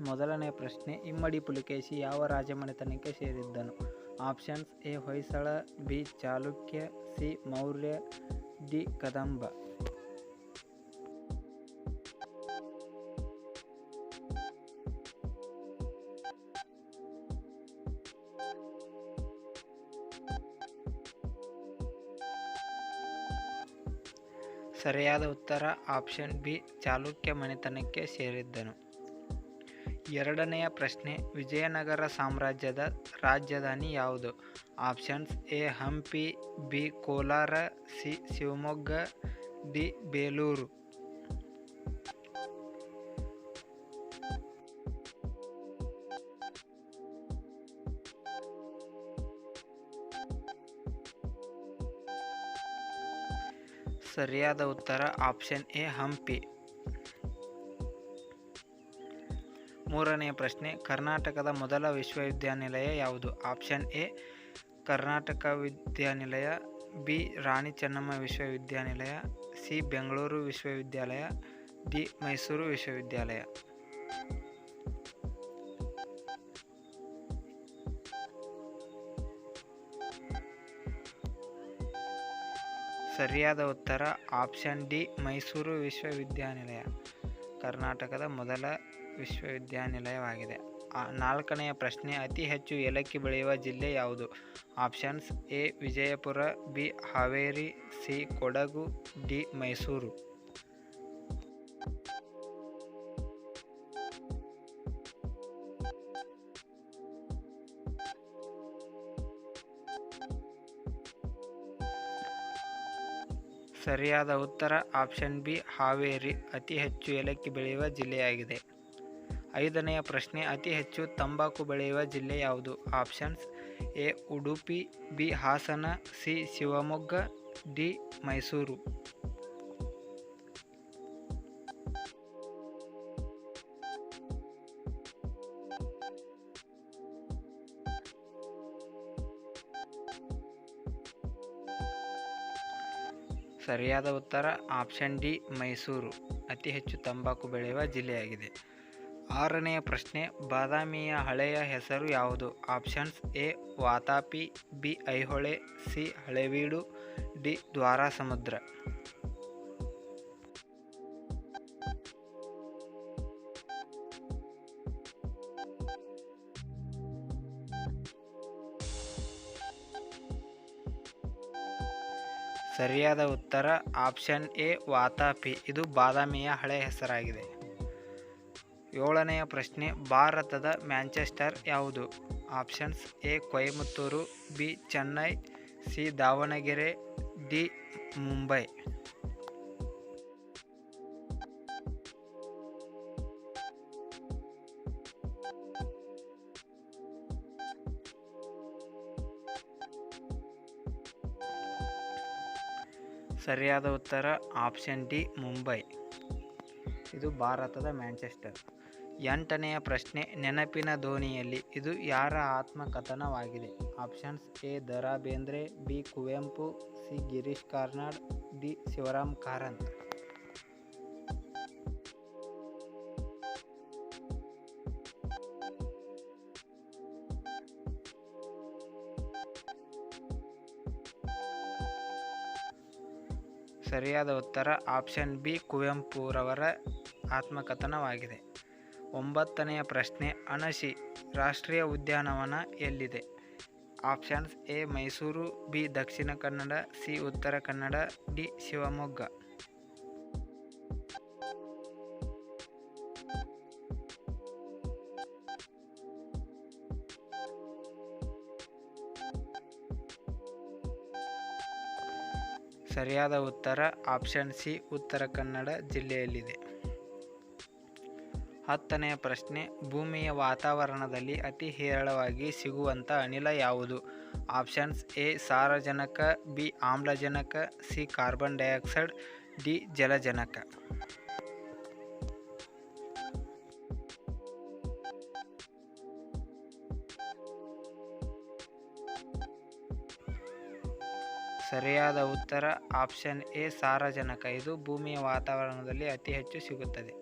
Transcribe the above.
ಮೊದಲನೇ ಪ್ರಶ್ನೆ, ಇಮ್ಮಡಿ ಪುಲಿಕೇಶಿ ಯಾವ ರಾಜಮನೆತನಕ್ಕೆ ಸೇರಿದ್ದನು? Options: A Hoysala, B Chalukya, C Maurya, D Kadamba. ಸರಿಯಾದ ಉತ್ತರ ಆಪ್ಷನ್ ಬಿ ಚಾಲುಕ್ಯ ಮನೆತನಕ್ಕೆ ಸೇರಿದ್ದನು. ಎರಡನೆಯ ಪ್ರಶ್ನೆ, ವಿಜಯನಗರ ಸಾಮ್ರಾಜ್ಯದ ರಾಜಧಾನಿ ಯಾವುದು? Options: A Hampi, B Kolar, C Shivamogga, D Belur. ಸರಿಯಾದ ಉತ್ತರ ಆಪ್ಷನ್ ಎ ಹಂಪಿ. ಮೂರನೆಯ ಪ್ರಶ್ನೆ, ಕರ್ನಾಟಕದ ಮೊದಲ ವಿಶ್ವವಿದ್ಯಾನಿಲಯ ಯಾವುದು? Option A Karnataka ವಿದ್ಯಾನಿಲಯ, B Rani Chennamma ವಿಶ್ವವಿದ್ಯಾನಿಲಯ, ಸಿ ಬೆಂಗಳೂರು ವಿಶ್ವವಿದ್ಯಾಲಯ, ಡಿ ಮೈಸೂರು ವಿಶ್ವವಿದ್ಯಾಲಯ. ಸರಿಯಾದ ಉತ್ತರ ಆಪ್ಷನ್ ಡಿ ಮೈಸೂರು ವಿಶ್ವವಿದ್ಯಾನಿಲಯ ಕರ್ನಾಟಕದ ಮೊದಲ ವಿಶ್ವವಿದ್ಯಾನಿಲಯವಾಗಿದೆ. ನಾಲ್ಕನೆಯ ಪ್ರಶ್ನೆ, ಅತಿ ಹೆಚ್ಚು ಏಲಕ್ಕಿ ಬೆಳೆಯುವ ಜಿಲ್ಲೆ ಯಾವುದು? Options: A Vijayapura, B Haveri, C Kodagu, D Mysuru. ಸರಿಯಾದ ಉತ್ತರ ಆಪ್ಷನ್ ಬಿ ಹಾವೇರಿ ಅತಿ ಹೆಚ್ಚು ಏಲಕ್ಕಿ ಬೆಳೆಯುವ ಜಿಲ್ಲೆಯಾಗಿದೆ. ಐದನೆಯ ಪ್ರಶ್ನೆ, ಅತಿ ಹೆಚ್ಚು ತಂಬಾಕು ಬೆಳೆಯುವ ಜಿಲ್ಲೆ ಯಾವುದು? Options: A Udupi, B Hassan, C Shivamogga, D Mysuru. ಸರಿಯಾದ ಉತ್ತರ ಆಪ್ಷನ್ ಡಿ ಮೈಸೂರು ಅತಿ ಹೆಚ್ಚು ತಂಬಾಕು ಬೆಳೆಯುವ ಜಿಲ್ಲೆಯಾಗಿದೆ. ಆರನೆಯ ಪ್ರಶ್ನೆ, ಬಾದಾಮಿಯ ಹಳೆಯ ಹೆಸರು ಯಾವುದು? Options: A Vatapi, B Aihole, C Halebidu, D Dwarasamudra. ಸರಿಯಾದ ಉತ್ತರ ಆಪ್ಷನ್ ಎ ವಾತಾಪಿ ಇದು ಬಾದಾಮಿಯ ಹಳೆಯ ಹೆಸರಾಗಿದೆ. ಏಳನೆಯ ಪ್ರಶ್ನೆ, ಭಾರತದ ಮ್ಯಾಂಚೆಸ್ಟರ್ ಯಾವುದು? Options: A Coimbatore, B Chennai, C Davanagere, D Mumbai. ಸರಿಯಾದ ಉತ್ತರ ಆಪ್ಷನ್ ಡಿ ಮುಂಬೈ ಇದು ಭಾರತದ ಮ್ಯಾಂಚೆಸ್ಟರ್. ಎಂಟನೆಯ ಪ್ರಶ್ನೆ, ನೆನಪಿನ ದೋಣಿಯಲ್ಲಿ ಇದು ಯಾರ ಆತ್ಮಕಥನವಾಗಿದೆ? Options: A Da Ra Bendre, B Kuvempu, C Girish Karnad, D Shivaram Karanth. ಸರಿಯಾದ ಉತ್ತರ ಆಪ್ಷನ್ ಬಿ ಕುವೆಂಪುರವರ ಆತ್ಮಕಥನವಾಗಿದೆ. ಒಂಬತ್ತನೆಯ ಪ್ರಶ್ನೆ, ಅಣಶಿ ರಾಷ್ಟ್ರೀಯ ಉದ್ಯಾನವನ ಎಲ್ಲಿದೆ? Options: A Mysuru, B Dakshina Kannada, C Uttara Kannada, D Shivamogga. ಸರಿಯಾದ ಉತ್ತರ ಆಪ್ಷನ್ ಸಿ ಉತ್ತರ ಕನ್ನಡ ಜಿಲ್ಲೆಯಲ್ಲಿದೆ. ಹತ್ತನೆಯ ಪ್ರಶ್ನೆ, ಭೂಮಿಯ ವಾತಾವರಣದಲ್ಲಿ ಅತಿ ಹೇರಳವಾಗಿ ಸಿಗುವಂಥ ಅನಿಲ ಯಾವುದು? ಆಪ್ಷನ್ಸ್: ಎ ಸಾರಜನಕ, ಬಿ ಆಮ್ಲಜನಕ, ಸಿ ಕಾರ್ಬನ್ ಡೈಆಕ್ಸೈಡ್, ಡಿ ಜಲಜನಕ. ಸರಿಯಾದ ಉತ್ತರ ಆಪ್ಷನ್ ಎ ಸಾರಜನಕ ಇದು ಭೂಮಿಯ ವಾತಾವರಣದಲ್ಲಿ ಅತಿ ಹೆಚ್ಚು ಸಿಗುತ್ತದೆ.